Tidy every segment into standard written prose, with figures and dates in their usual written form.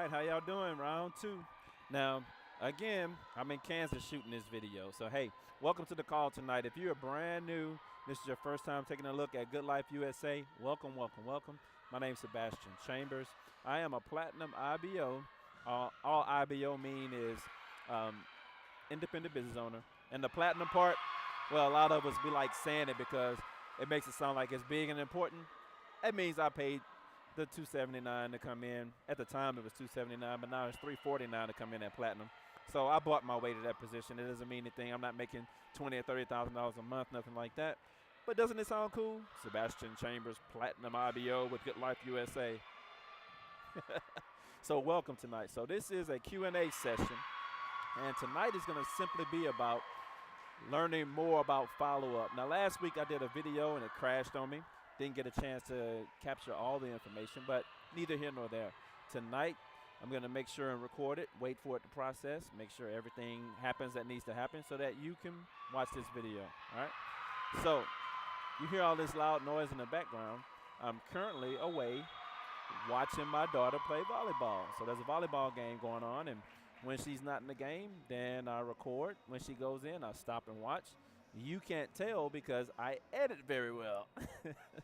right, how y'all doing? Round two. Now, again, I'm in Kansas shooting this video. So, hey, welcome to the call tonight. If you're brand new, this is your first time taking a look at Good Life USA, welcome, welcome, welcome. My name's Sebastian Chambers. I am a Platinum IBO. All IBO mean is independent business owner. And the Platinum part, well, a lot of us, we like saying it because it makes it sound like it's big and important. That means I paid the $279 to come in. At the time, it was $279, but now it's $349 to come in at Platinum. So I bought my way to that position. It doesn't mean anything. I'm not making $20,000 or $30,000 a month, nothing like that. But doesn't it sound cool? Sebastian Chambers, Platinum IBO with Good Life USA. So welcome tonight. So this is a Q&A session, and tonight is going to simply be about learning more about follow-up. Now, last week I did a video and it crashed on me. Didn't get a chance to capture all the information, but neither here nor there. Tonight, I'm going to make sure and record it, wait for it to process, make sure everything happens that needs to happen so that you can watch this video, all right? So, you hear all this loud noise in the background. I'm currently away watching my daughter play volleyball. So there's a volleyball game going on, and when she's not in the game, then I record. When she goes in, I stop and watch. You can't tell because I edit very well.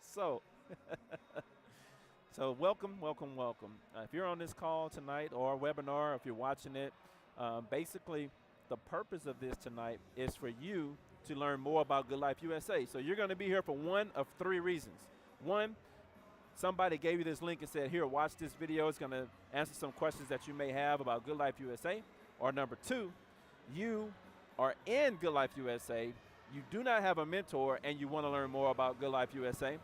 So welcome, welcome, welcome. If you're on this call tonight or webinar, if you're watching it, basically the purpose of this tonight is for you to learn more about Good Life USA. So you're going to be here for one of three reasons. One, somebody gave you this link and said, here, watch this video. It's going to answer some questions that you may have about Good Life USA. Or number two, you are in Good Life USA. You do not have a mentor and you want to learn more about Good Life USA.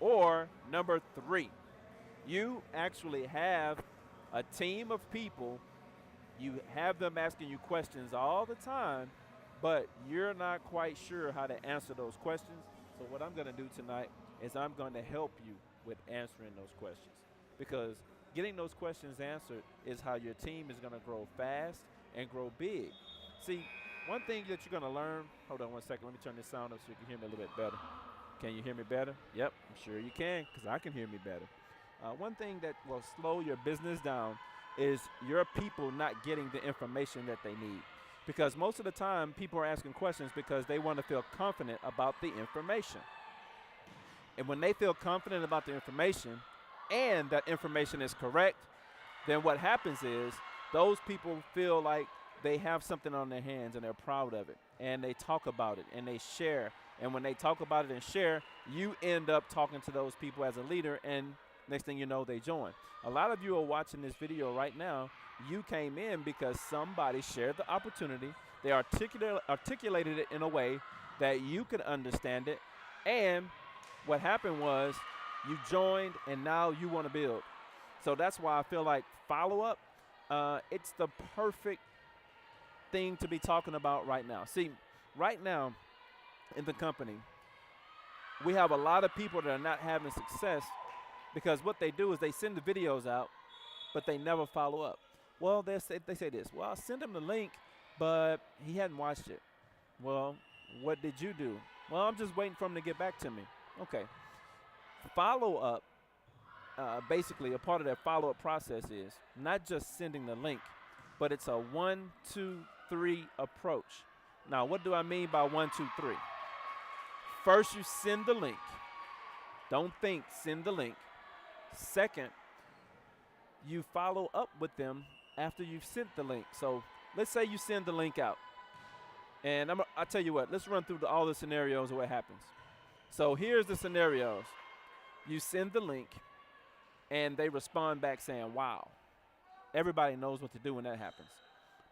Or number three, you actually have a team of people. You have them asking you questions all the time, but you're not quite sure how to answer those questions. So what I'm going to do tonight is I'm going to help you with answering those questions, because getting those questions answered is how your team is going to grow fast and grow big. See, one thing that you're going to learn, hold on one second, let me turn this sound up so you can hear me a little bit better. Can you hear me better? Yep, I'm sure you can, because I can hear me better. One thing that will slow your business down is your people not getting the information that they need. Because most of the time, people are asking questions because they want to feel confident about the information. And when they feel confident about the information and that information is correct, then what happens is those people feel like they have something on their hands and they're proud of it. And they talk about it and they share. And when they talk about it and share, you end up talking to those people as a leader, and next thing you know, they join. A lot of you are watching this video right now. You came in because somebody shared the opportunity. They articulated it in a way that you could understand it. And what happened was you joined, and now you want to build. So that's why I feel like follow-up, it's the perfect thing to be talking about right now. See, right now in the company, we have a lot of people that are not having success because what they do is they send the videos out, but they never follow up. Well, they say this, well, I'll send him the link, but he hadn't watched it. Well, what did you do? Well, I'm just waiting for him to get back to me. Okay. Follow-up, basically a part of that follow-up process is not just sending the link, but it's a 1, 2, 3 approach. Now, what do I mean by 1, 2, 3? First, you send the link. Don't think, send the link. Second, you follow up with them after you've sent the link. So let's say you send the link out. And I'll tell you what, let's run through all the scenarios of what happens. So here's the scenarios. You send the link, and they respond back saying, wow. Everybody knows what to do when that happens.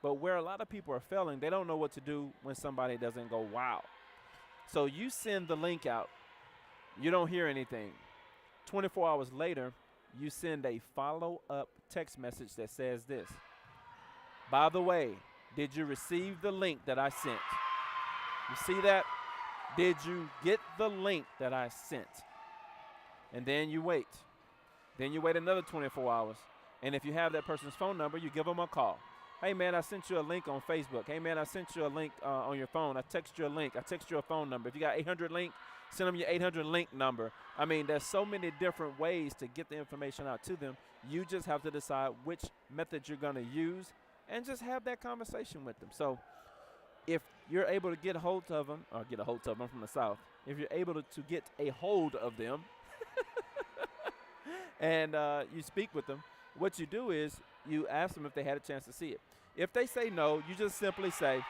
But where a lot of people are failing, they don't know what to do when somebody doesn't go, wow. So you send the link out. You don't hear anything. 24 hours later, you send a follow-up text message that says this. By the way, did you receive the link that I sent? You see that? Did you get the link that I sent? And then you wait. Then you wait another 24 hours. And if you have that person's phone number, you give them a call. Hey, man, I sent you a link on Facebook. Hey, man, I sent you a link on your phone. I text you a link. I text you a phone number. If you got 800 link, send them your 800 link number. I mean, there's so many different ways to get the information out to them. You just have to decide which method you're going to use and just have that conversation with them. So if you're able to get a hold of them, or get a hold of them from the South, if you're able to get a hold of them and you speak with them, what you do is you ask them if they had a chance to see it. If they say no, you just simply say,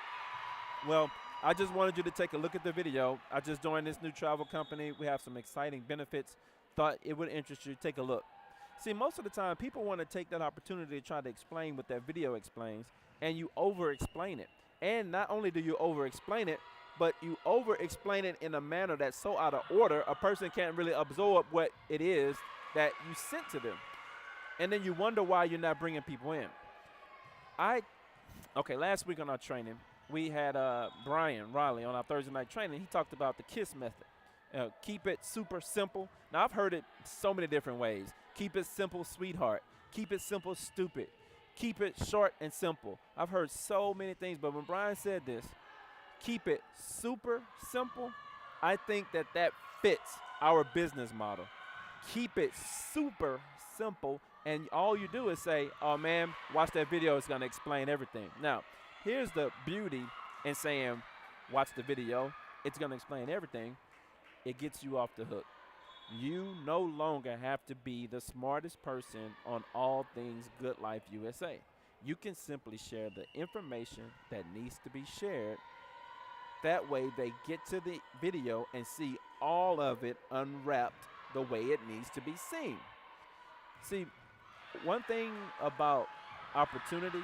well, I just wanted you to take a look at the video. I just joined this new travel company. We have some exciting benefits. Thought it would interest you. Take a look. See, most of the time, people want to take that opportunity to try to explain what that video explains, and you over-explain it. And not only do you over-explain it, but you over-explain it in a manner that's so out of order, a person can't really absorb what it is that you sent to them. And then you wonder why you're not bringing people in. Last week on our training, we had Brian Riley on our Thursday night training. He talked about the KISS method. Keep it super simple. Now, I've heard it so many different ways. Keep it simple, sweetheart. Keep it simple, stupid. Keep it short and simple. I've heard so many things, but when Brian said this, keep it super simple, I think that fits our business model. Keep it super simple, and all you do is say, oh, man, watch that video. It's going to explain everything. Now, here's the beauty in saying watch the video. It's going to explain everything. It gets you off the hook. You no longer have to be the smartest person on all things Good Life USA. You can simply share the information that needs to be shared. That way they get to the video and see all of it unwrapped the way it needs to be seen. See, one thing about opportunities,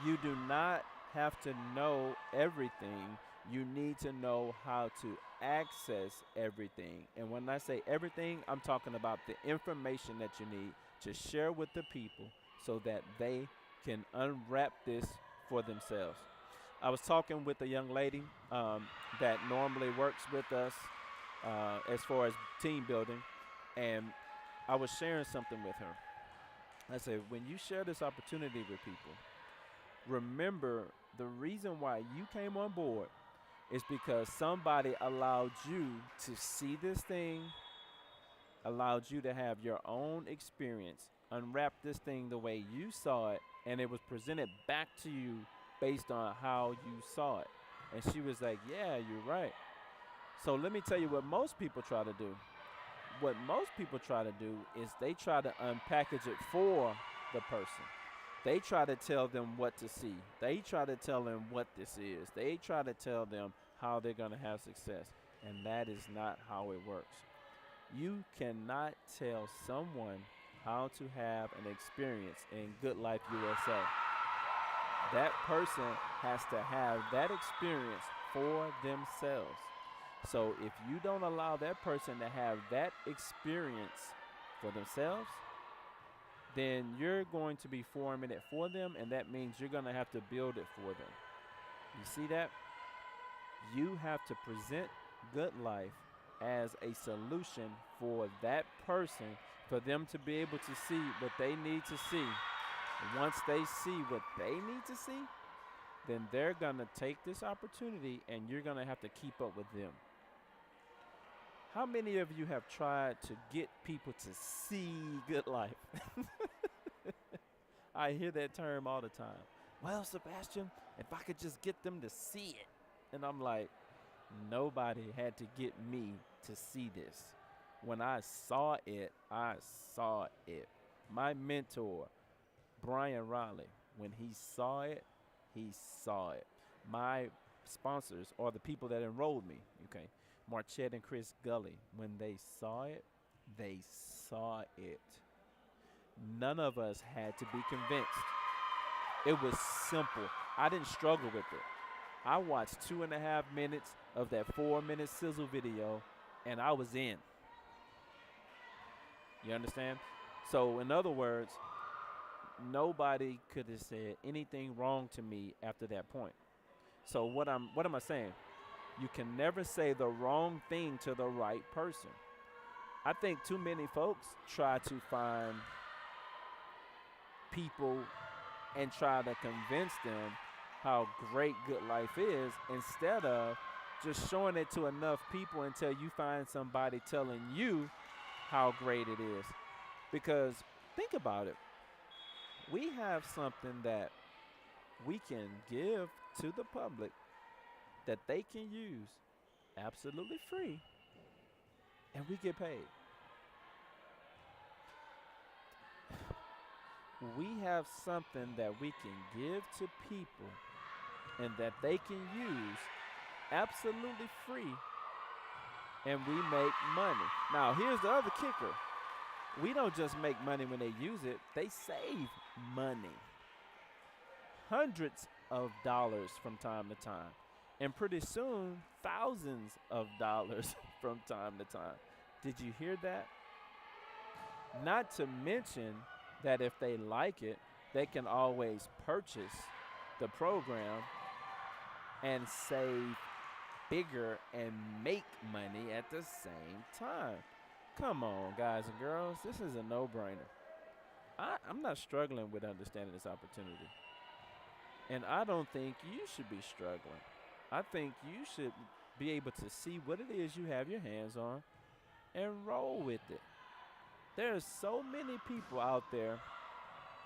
you do not have to know everything. You need to know how to access everything. And when I say everything, I'm talking about the information that you need to share with the people so that they can unwrap this for themselves. I was talking with a young lady that normally works with us as far as team building, and I was sharing something with her. I said, when you share this opportunity with people, remember the reason why you came on board is because somebody allowed you to see this thing, allowed you to have your own experience, unwrap this thing the way you saw it, and it was presented back to you based on how you saw it. And she was like, yeah, you're right. So let me tell you what most people try to do. What most people try to do is they try to unpackage it for the person. They try to tell them what to see. They try to tell them what this is. They try to tell them how they're going to have success. And that is not how it works. You cannot tell someone how to have an experience in Good Life USA. That person has to have that experience for themselves. So if you don't allow that person to have that experience for themselves, then you're going to be forming it for them, and that means you're going to have to build it for them. You see that? You have to present Good Life as a solution for that person, for them to be able to see what they need to see. Once they see what they need to see, then they're going to take this opportunity, and you're going to have to keep up with them. How many of you have tried to get people to see Good Life? I hear that term all the time. Well, Sebastian, if I could just get them to see it. And I'm like, nobody had to get me to see this. When I saw it, I saw it. My mentor, Brian Riley, when he saw it, he saw it. My sponsors are the people that enrolled me, okay? Marchette and Chris Gully, when they saw it, they saw it. None of us had to be convinced. It was simple. I didn't struggle with it. I watched 2.5 minutes of that 4-minute sizzle video, and I was in. You understand? So, in other words, nobody could have said anything wrong to me after that point. So what am I saying? You can never say the wrong thing to the right person. I think too many folks try to find people and try to convince them how great Good Life is instead of just showing it to enough people until you find somebody telling you how great it is. Because think about it. We have something that we can give to the public that they can use absolutely free, and we get paid. We have something that we can give to people and that they can use absolutely free, and we make money. Now, here's the other kicker. We don't just make money when they use it, they save money. Hundreds of dollars from time to time. And pretty soon, thousands of dollars from time to time. Did you hear that? Not to mention that if they like it, they can always purchase the program and save bigger and make money at the same time. Come on, guys and girls, this is a no-brainer. I'm not struggling with understanding this opportunity. And I don't think you should be struggling. I think you should be able to see what it is you have your hands on and roll with it. There's so many people out there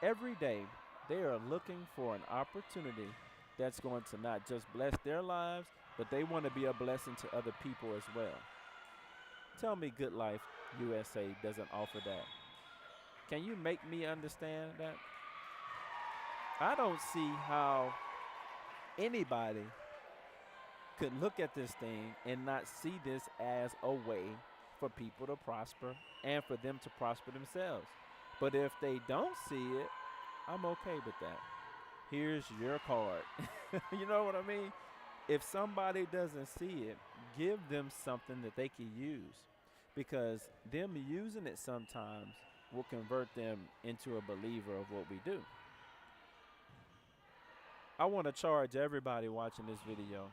every day. They are looking for an opportunity that's going to not just bless their lives, but they want to be a blessing to other people as well. Tell me Good Life USA doesn't offer that. Can you make me understand that? I don't see how anybody could look at this thing and not see this as a way for people to prosper and for them to prosper themselves. But if they don't see it, I'm okay with that. Here's your card. You know what I mean? If somebody doesn't see it, give them something that they can use, because them using it sometimes will convert them into a believer of what we do. I want to charge everybody watching this video.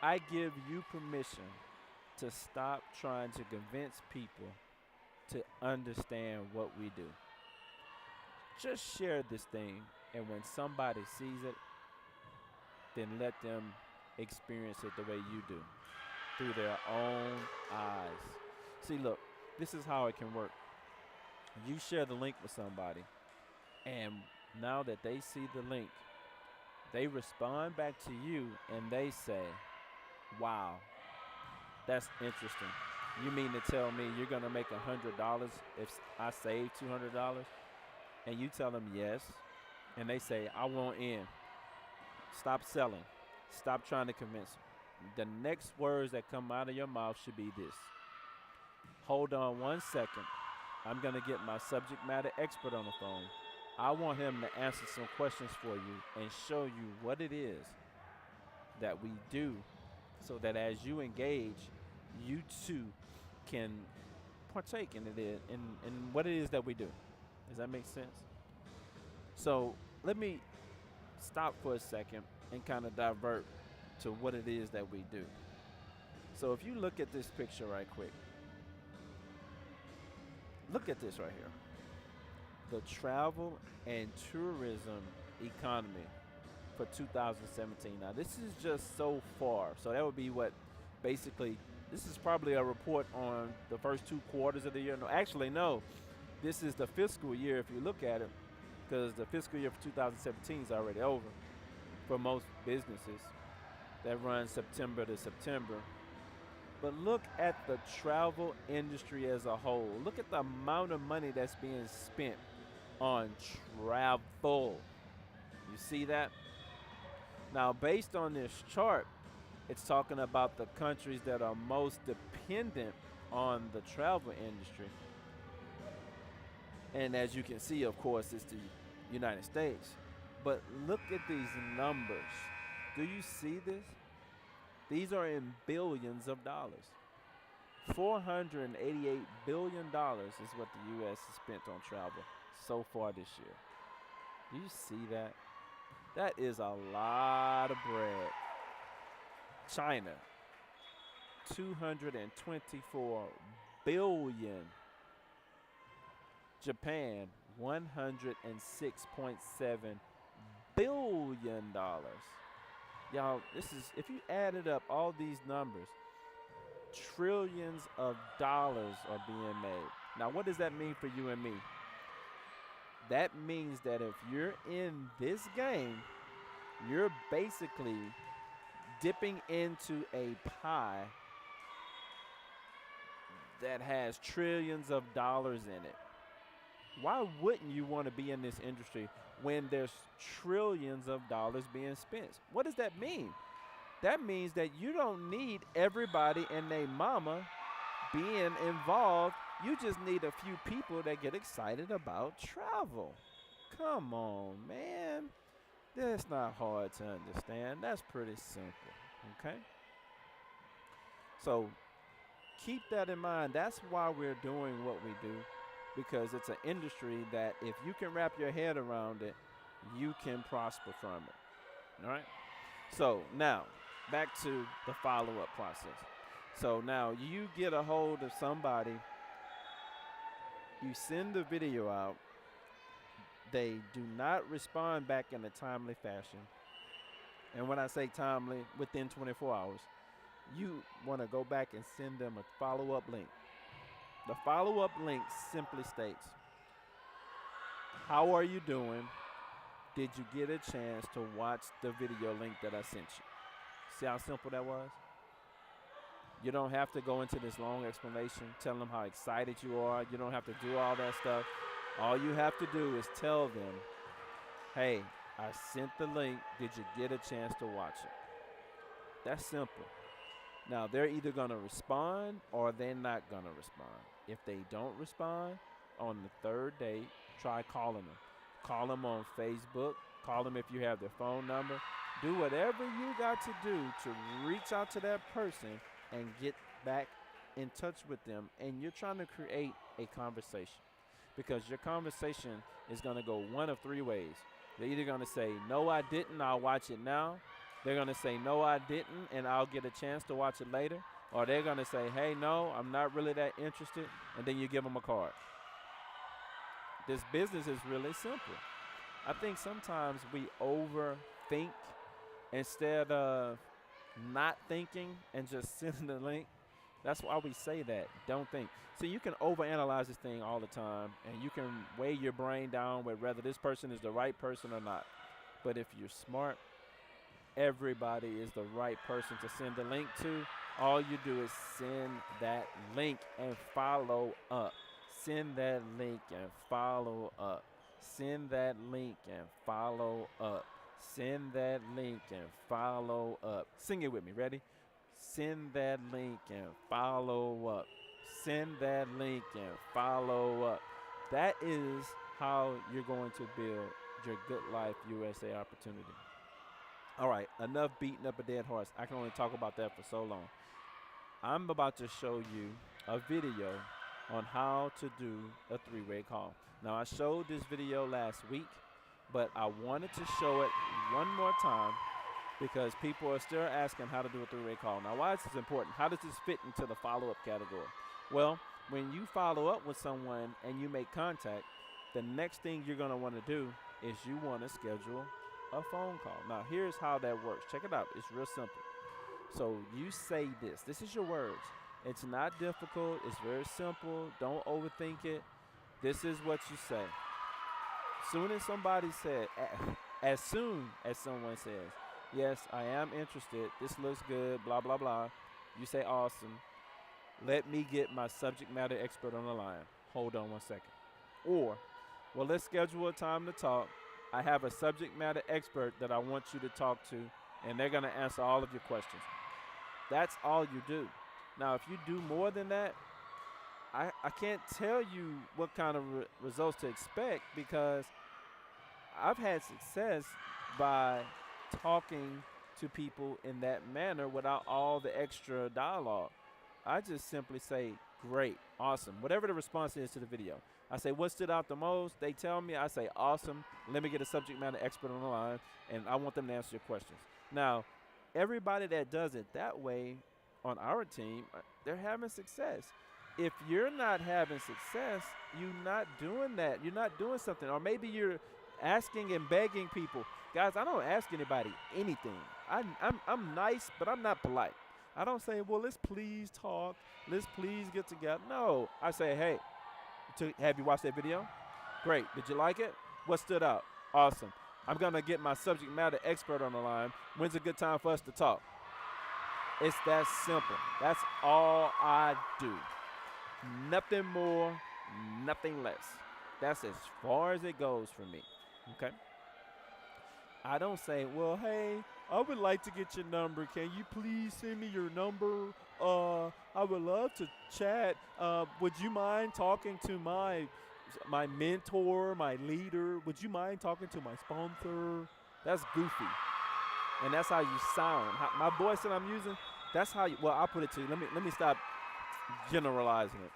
I give you permission to stop trying to convince people to understand what we do. Just share this thing, and when somebody sees it, then let them experience it the way you do, through their own eyes. See, look, this is how it can work. You share the link with somebody, and now that they see the link, they respond back to you and they say, wow, that's interesting. You mean to tell me you're going to make $100 if I save $200? And you tell them yes, and they say, I want in. Stop selling. Stop trying to convince them. The next words that come out of your mouth should be this. Hold on 1 second. I'm going to get my subject matter expert on the phone. I want him to answer some questions for you and show you what it is that we do, so that as you engage, you too can partake in it, in what it is that we do. Does that make sense? So let me stop for a second and kind of divert to what it is that we do. So if you look at this picture right quick, look at this right here. The travel and tourism economy for 2017. Now, this is just so far. So that would be what, basically, this is probably a report on the first 2 quarters of the year. No, actually, no. This is the fiscal year if you look at it, because the fiscal year for 2017 is already over for most businesses. That runs September to September. But look at the travel industry as a whole. Look at the amount of money that's being spent on travel. You see that? Now, based on this chart, it's talking about the countries that are most dependent on the travel industry. And as you can see, of course, it's the United States. But look at these numbers. Do you see this? These are in billions of dollars. $488 billion is what the U.S. has spent on travel so far this year. Do you see that? That is a lot of bread. China, 224 billion. Japan, 106.7 billion. Y'all, this is, if you added up all these numbers, trillions of dollars are being made. Now, what does that mean for you and me? That means that if you're in this game, you're basically dipping into a pie that has trillions of dollars in it. Why wouldn't you want to be in this industry when there's trillions of dollars being spent? What does that mean? That means that you don't need everybody and their mama being involved. You just need a few people that get excited about travel. Come on, man. That's not hard to understand. That's pretty simple, okay? So keep that in mind. That's why we're doing what we do, because it's an industry that if you can wrap your head around it, you can prosper from it, all right? So now, back to the follow-up process. So now you get a hold of somebody, you send the video out, they do not respond back in a timely fashion. And when I say timely, within 24 hours, you want to go back and send them a follow-up link. The follow-up link simply states, how are you doing? Did you get a chance to watch the video link that I sent you? See how simple that was? You don't have to go into this long explanation, tell them how excited you are. You don't have to do all that stuff. All you have to do is tell them, hey, I sent the link. Did you get a chance to watch it? That's simple. Now, they're either going to respond or they're not going to respond. If they don't respond, on the third day, try calling them. Call them on Facebook. Call them if you have their phone number. Do whatever you got to do to reach out to that person and get back in touch with them. And you're trying to create a conversation, because your conversation is going to go one of three ways. They're either going to say, no, I didn't, I'll watch it now. They're going to say, no, I didn't, and I'll get a chance to watch it later. Or they're going to say, hey, no, I'm not really that interested, and then you give them a card. This business is really simple. I think sometimes we overthink instead of not thinking and just sending the link. That's why we say that. Don't think. So you can overanalyze this thing all the time, and you can weigh your brain down with whether this person is the right person or not. But if you're smart, everybody is the right person to send the link to. All you do is send that link and follow up. Send that link and follow up. Send that link and follow up. Send that link and follow up. Sing it with me. Ready? Send that link and follow up. Send that link and follow up. That is how you're going to build your Good Life USA opportunity. All right, enough beating up a dead horse. I can only talk about that for so long. I'm about to show you a video on how to do a three-way call. Now, I showed this video last week, but I wanted to show it one more time because people are still asking how to do a three-way call. Now, why is this important? How does this fit into the follow-up category? Well, when you follow up with someone and you make contact, the next thing you're going to want to do is you want to schedule a phone call. Now, here's how that works. Check it out. It's real simple. So you say this. This is your words. It's not difficult. It's very simple. Don't overthink it. This is what you say. Soon as somebody said, as soon as someone says, yes, I am interested. This looks good, blah, blah, blah. You say, awesome. Let me get my subject matter expert on the line. Hold on one second. Or, well, let's schedule a time to talk. I have a subject matter expert that I want you to talk to, and they're going to answer all of your questions. That's all you do. Now, if you do more than that, I can't tell you what kind of results to expect, because I've had success by talking to people in that manner without all the extra dialogue. I just simply say, great, awesome, whatever the response is to the video. I say, what stood out the most? They tell me. I say, awesome. Let me get a subject matter expert on the line, and I want them to answer your questions. Now, everybody that does it that way on our team, they're having success. If you're not having success, you're not doing that. You're not doing something. Or maybe you're asking and begging people. Guys, I don't ask anybody anything. I'm nice, but I'm not polite. I don't say, well, let's please talk. Let's please get together. No, I say, hey, have you watched that video? Great. Did you like it? What stood out? Awesome. I'm going to get my subject matter expert on the line. When's a good time for us to talk? It's that simple. That's all I do. Nothing more, nothing less. That's as far as it goes for me. Okay? I don't say, well, hey, I would like to get your number. Can you please send me your number? I would love to chat. Would you mind talking to my mentor, my leader? Would you mind talking to my sponsor? That's goofy. And that's how you sound. My voice that I'm using, that's how you, well, I'll put it to you. Let me stop generalizing it.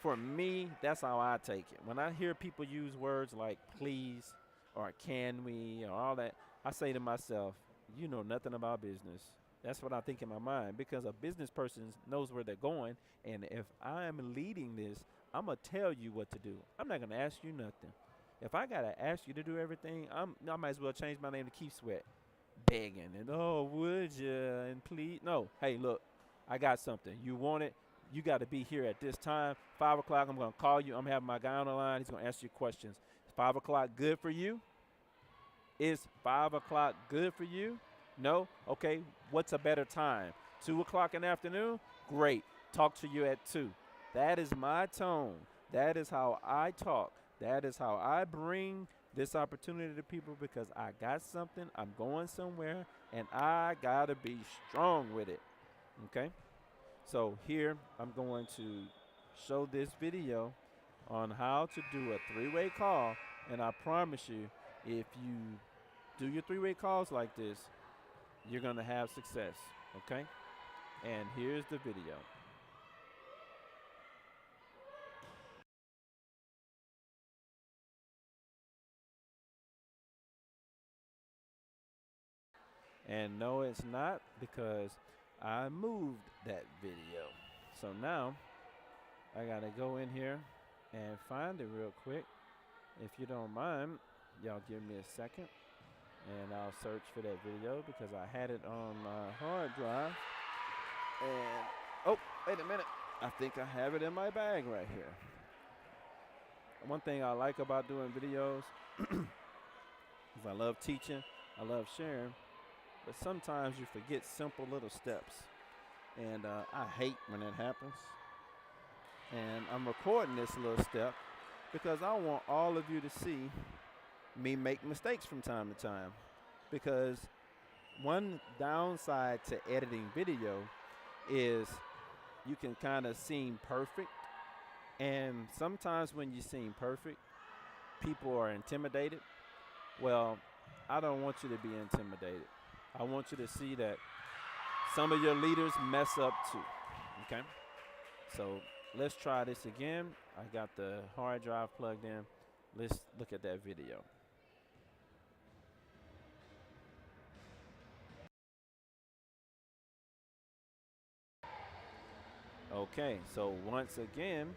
For me, that's how I take it. When I hear people use words like please or can we or all that, I say to myself, you know nothing about business. That's what I think in my mind, because a business person knows where they're going, and if I'm leading this, I'm going to tell you what to do. I'm not going to ask you nothing. If I got to ask you to do everything, I might as well change my name to Keith Sweat. Begging and, oh, would you, and please. No, hey, look, I got something. You want it? You got to be here at this time. 5 o'clock, I'm going to call you. I'm having my guy on the line. He's going to answer your questions. Is 5 o'clock good for you? Is 5 o'clock good for you? No? Okay, what's a better time? 2 o'clock in the afternoon? Great. Talk to you at 2. That is my tone. That is how I talk. That is how I bring this opportunity to people, because I got something, I'm going somewhere, and I got to be strong with it. Okay? So here I'm going to show this video on how to do a 3-way call, and I promise you, if you do your 3-way calls like this, you're going to have success, okay? And here's the video. And no, it's not, because I moved that video. So now I got to go in here and find it real quick. If you don't mind, y'all give me a second, and I'll search for that video, because I had it on my hard drive. And, oh, wait a minute. I think I have it in my bag right here. One thing I like about doing videos is I love teaching, I love sharing, but sometimes you forget simple little steps. And I hate when that happens. And I'm recording this little step because I want all of you to see me make mistakes from time to time. Because one downside to editing video is you can kind of seem perfect. And sometimes when you seem perfect, people are intimidated. Well, I don't want you to be intimidated. I want you to see that some of your leaders mess up too, okay? So let's try this again. I got the hard drive plugged in. Let's look at that video. Okay, so once again,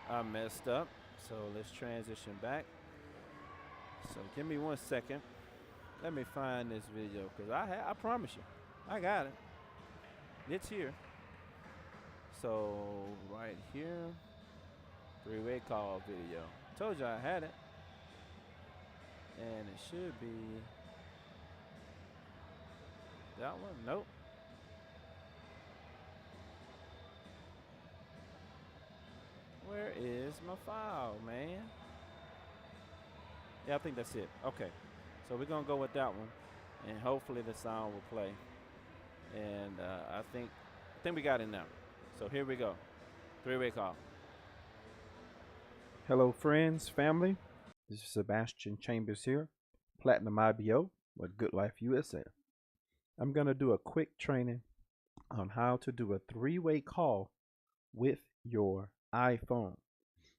I messed up. So let's transition back. So give me 1 second. Let me find this video, because I promise you, I got it. It's here. So right here, 3-way call video. Told you I had it. And it should be that one. Nope. Where is my file, man? Yeah, I think that's it. Okay. So we're going to go with that one, and hopefully the sound will play. And I think we got it now. So here we go. 3-way call. Hello, friends, family. This is Sebastian Chambers here, Platinum IBO with GOODLIFE USA. I'm going to do a quick training on how to do a 3-way call with your iPhone.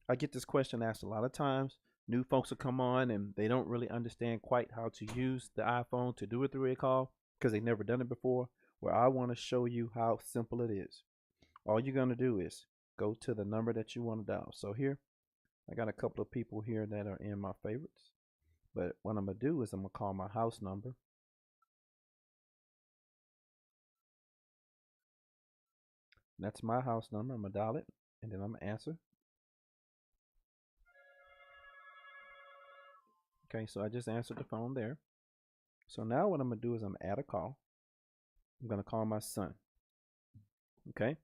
I get this question asked a lot of times. New folks will come on and they don't really understand quite how to use the iPhone to do a 3-way call because they've never done it before. Well, I want to show you how simple it is. All you're going to do is go to the number that you want to dial. So here, I got a couple of people here that are in my favorites. But what I'm going to do is I'm going to call my house number. That's my house number. I'm going to dial it, and then I'm going to answer. Okay, so I just answered the phone there. So now what I'm going to do is I'm going to add a call. I'm going to call my son. Okay.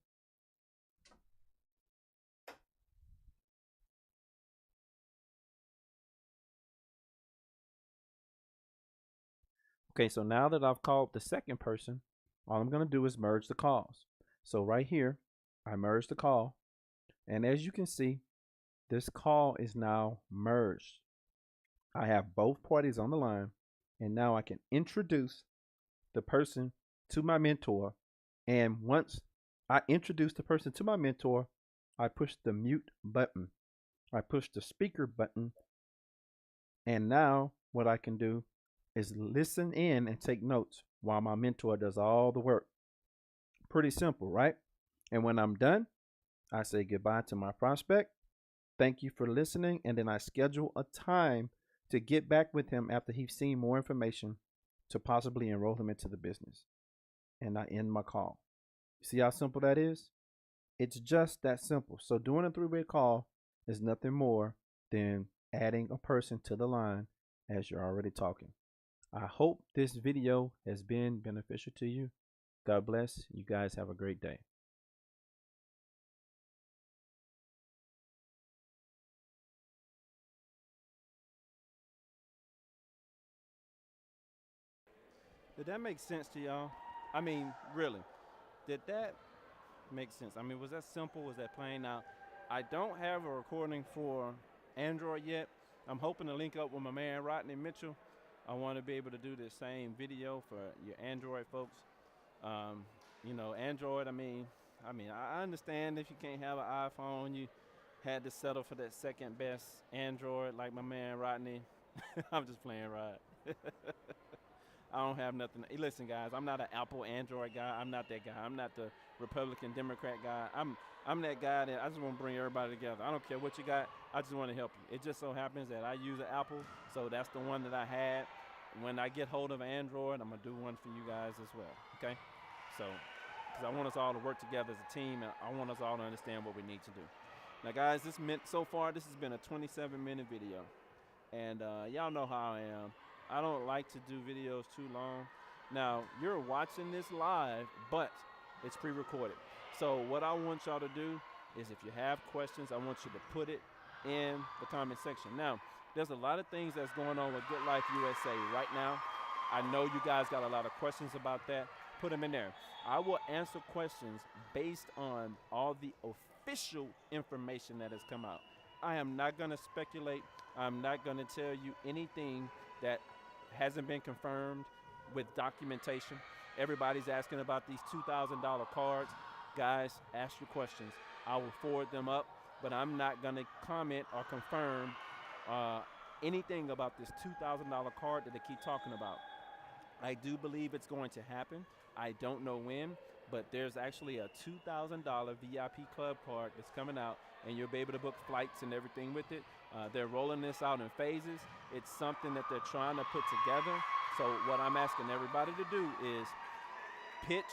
Okay, so now that I've called the second person, all I'm going to do is merge the calls. So right here, I merged the call. And as you can see, this call is now merged. I have both parties on the line. And now I can introduce the person to my mentor. And once I introduce the person to my mentor, I push the mute button. I push the speaker button. And now what I can do is listen in and take notes while my mentor does all the work. Pretty simple, right? And when I'm done, I say goodbye to my prospect. Thank you for listening. And then I schedule a time to get back with him after he's seen more information to possibly enroll him into the business. And I end my call. See how simple that is? It's just that simple. So doing a three-way call is nothing more than adding a person to the line as you're already talking. I hope this video has been beneficial to you. God bless. You guys have a great day. Did that make sense to y'all? I mean, really, did that make sense? I mean, was that simple? Was that plain? Now, I don't have a recording for Android yet. I'm hoping to link up with my man Rodney Mitchell. I want to be able to do the same video for your Android folks. You know, Android, I mean, I understand if you can't have an iPhone, you had to settle for that second best Android like my man Rodney. I'm just playing, Rod. I don't have nothing. Hey, listen, guys, I'm not an Apple Android guy. I'm not that guy. I'm not the Republican Democrat guy. I'm that guy that I just want to bring everybody together. I don't care what you got. I just want to help you. It just so happens that I use an Apple, so that's the one that I had. When I get hold of an Android, I'm going to do one for you guys as well, okay? So, because I want us all to work together as a team, and I want us all to understand what we need to do. Now, guys, this has been a 27-minute video, and y'all know how I am. I don't like to do videos too long. Now, you're watching this live, but it's pre-recorded. So what I want y'all to do is if you have questions, I want you to put it in the comment section. Now, there's a lot of things that's going on with Good Life USA right now. I know you guys got a lot of questions about that. Put them in there. I will answer questions based on all the official information that has come out. I am not going to speculate. I'm not going to tell you anything that hasn't been confirmed with documentation. Everybody's asking about these $2,000 cards. Guys, ask your questions. I will forward them up, but I'm not going to comment or confirm anything about this $2,000 card that they keep talking about. I do believe it's going to happen. I don't know when, but there's actually a $2,000 VIP club card that's coming out, and you'll be able to book flights and everything with it. They're rolling this out in phases. It's something that they're trying to put together. So what I'm asking everybody to do is pitch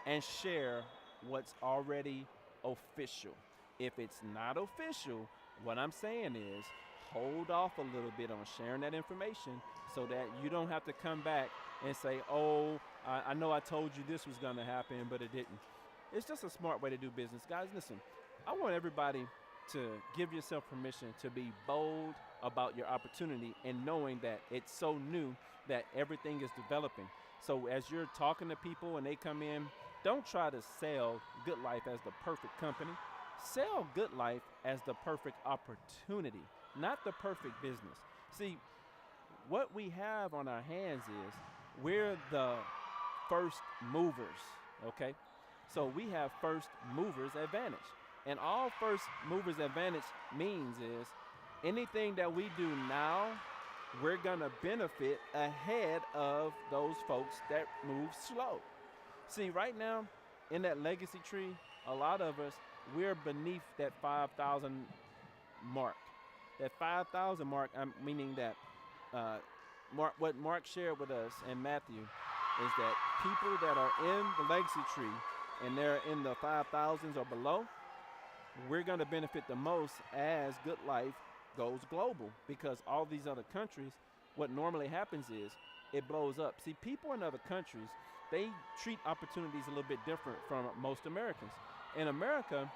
and share what's already official. If it's not official, what I'm saying is hold off a little bit on sharing that information so that you don't have to come back and say, oh, I know I told you this was going to happen, but it didn't. It's just a smart way to do business. Guys, listen, I want everybody to give yourself permission to be bold about your opportunity and knowing that it's so new that everything is developing. So as you're talking to people and they come in, don't try to sell Good Life as the perfect company. Sell Good Life as the perfect opportunity, not the perfect business. See, what we have on our hands is we're the first movers, okay? So we have first movers advantage. And all first movers advantage means is anything that we do now, we're gonna benefit ahead of those folks that move slow. See, right now in that legacy tree, a lot of us, we're beneath that 5,000 mark. That 5,000 mark, meaning that what Mark shared with us and Matthew is that people that are in the legacy tree and they're in the 5,000s or below, we're going to benefit the most as Good Life goes global, because all these other countries, what normally happens is it blows up. See, people in other countries, they treat opportunities a little bit different from most Americans. In America,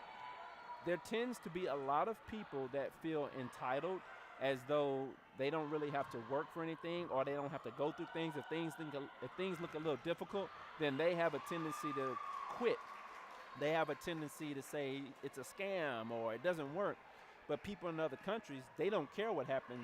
there tends to be a lot of people that feel entitled, as though they don't really have to work for anything, or they don't have to go through things. If things look a little difficult, then they have a tendency to quit. They have a tendency to say it's a scam or it doesn't work. But people in other countries, they don't care what happened,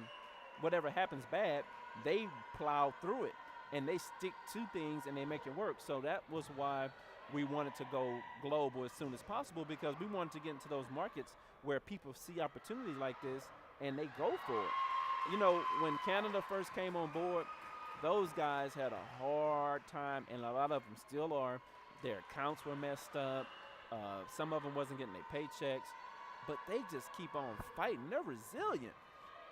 whatever happens bad, they plow through it and they stick to things and they make it work. So that was why we wanted to go global as soon as possible, because we wanted to get into those markets where people see opportunities like this and they go for it. You know, when Canada first came on board, those guys had a hard time, and a lot of them still are. Their accounts were messed up. Some of them wasn't getting their paychecks, but they just keep on fighting. They're resilient.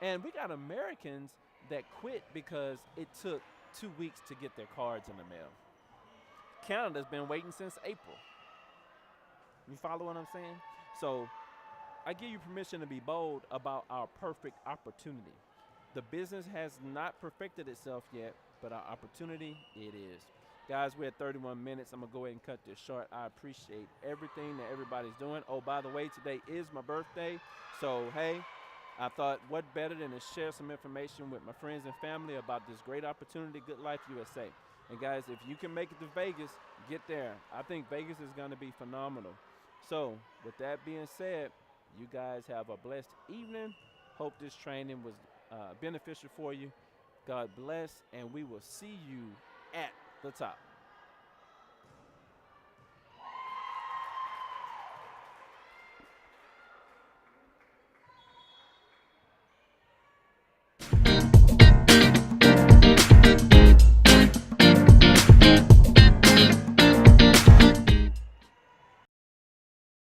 And we got Americans that quit because it took 2 weeks to get their cards in the mail. Canada's been waiting since April. You follow what I'm saying? So I give you permission to be bold about our perfect opportunity. The business has not perfected itself yet, but our opportunity, it is. Guys, we're at 31 minutes. I'm going to go ahead and cut this short. I appreciate everything that everybody's doing. Oh, by the way, today is my birthday. So, hey, I thought what better than to share some information with my friends and family about this great opportunity, Good Life USA. And, guys, if you can make it to Vegas, get there. I think Vegas is going to be phenomenal. So, with that being said, you guys have a blessed evening. Hope this training was beneficial for you. God bless, and we will see you at the top.